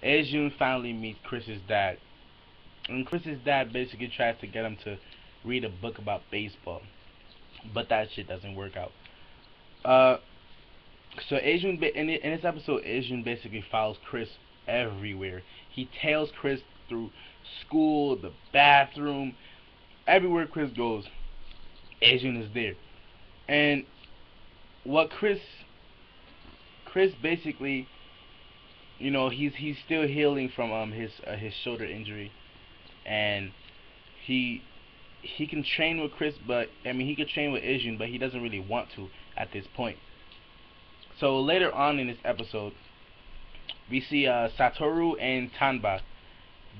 Ejun finally meets Chris's dad, and Chris's dad basically tries to get him to read a book about baseball, but that shit doesn't work out. So Ejun in this episode, Ejun basically follows Chris everywhere. He tails Chris through school, the bathroom, everywhere Chris goes. Ejun is there, and what Chris basically, you know, he's still healing from his shoulder injury, and he can train with Chris, but I mean he can train with Ejun, but he doesn't really want to at this point. So later on in this episode, we see Satoru and Tanba.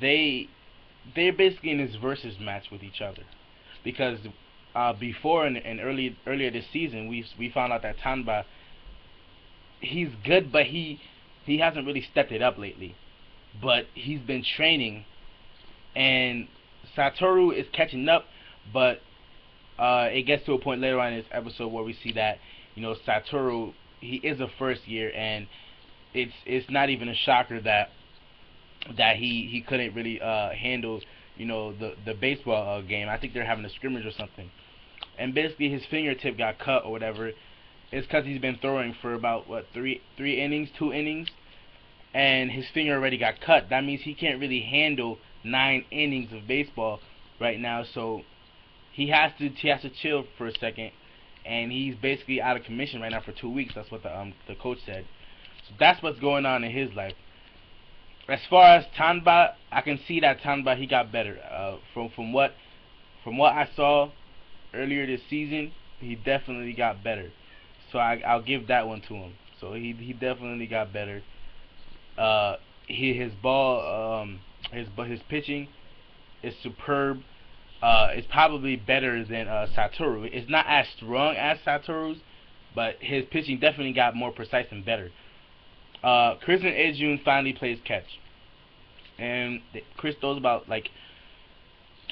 They're basically in this versus match with each other, because before and earlier this season we found out that Tanba, he's good, but he hasn't really stepped it up lately. But he's been training, and Satoru is catching up, but it gets to a point later on in this episode where we see that, you know, Satoru, he is a first year, and it's not even a shocker that he couldn't really handle, you know, the baseball game. I think they're having a scrimmage or something, and basically his fingertip got cut or whatever. It's because he's been throwing for about what, two innings, and his finger already got cut. That means he can't really handle 9 innings of baseball right now. So he has to chill for a second, and he's basically out of commission right now for 2 weeks. That's what the coach said. So that's what's going on in his life. As far as Tanba, I can see that Tanba, he got better. From what I saw earlier this season, he definitely got better. So I'll give that one to him. So he definitely got better. His pitching is superb. It's probably better than Satoru. It's not as strong as Satoru's, but his pitching definitely got more precise and better. Chris and Ejun finally plays catch, and Chris throws about like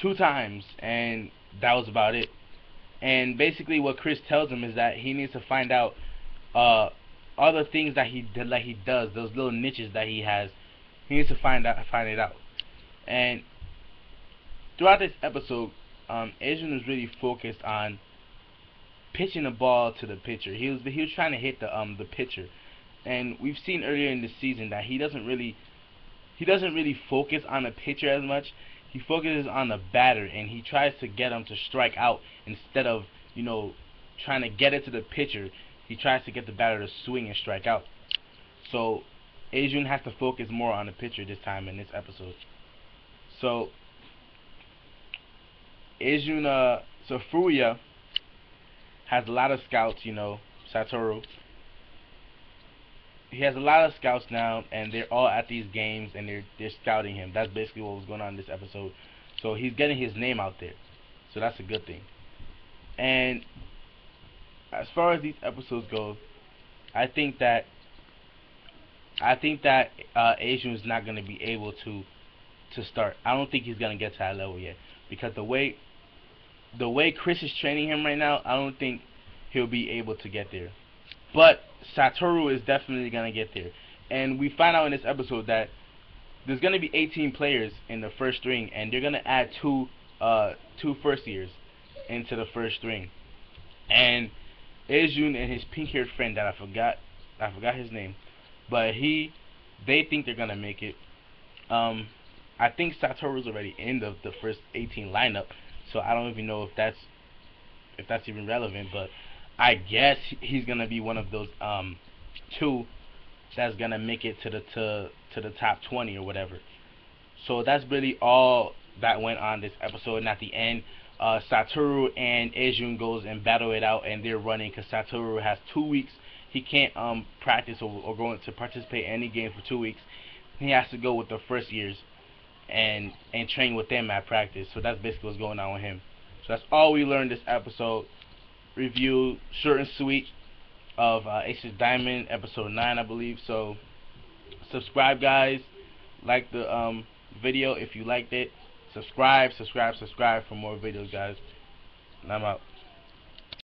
2 times, and that was about it. And basically what Chris tells him is that he needs to find out other things that he does, those little niches that he has. He needs to find it out. And throughout this episode, Ejun was really focused on pitching the ball to the pitcher. He was trying to hit the pitcher. And we've seen earlier in the season that he doesn't really focus on the pitcher as much. He focuses on the batter, and he tries to get him to strike out instead of, you know, trying to get it to the pitcher. He tries to get the batter to swing and strike out. So Ejun has to focus more on the pitcher this time in this episode. So Ejun, so Furuya has a lot of scouts, you know, Satoru. He has a lot of scouts now, and they're all at these games, and they're scouting him. That's basically what was going on in this episode. So he's getting his name out there. So that's a good thing. And as far as these episodes go, I think that Ejun is not going to be able to start. I don't think he's going to get to that level yet, because the way Chris is training him right now, I don't think he'll be able to get there. But Satoru is definitely going to get there. And we find out in this episode that there's going to be 18 players in the first string, and they're going to add two first years into the first string. And Ejun and his pink-haired friend that I forgot his name, but they think they're going to make it. I think Satoru's already in the first 18 lineup, so I don't even know if that's even relevant, but I guess he's gonna be one of those 2 that's gonna make it to the top 20 or whatever. So that's really all that went on this episode. And at the end, Satoru and Ejun goes and battle it out, and they're running because Satoru has 2 weeks. He can't practice or go to participate in any game for 2 weeks. He has to go with the first years and train with them at practice. So that's basically what's going on with him. So that's all we learned this episode. Review, short and sweet, of Aces Diamond, episode 9, I believe. So subscribe, guys. Like the video if you liked it. Subscribe for more videos, guys. And I'm out.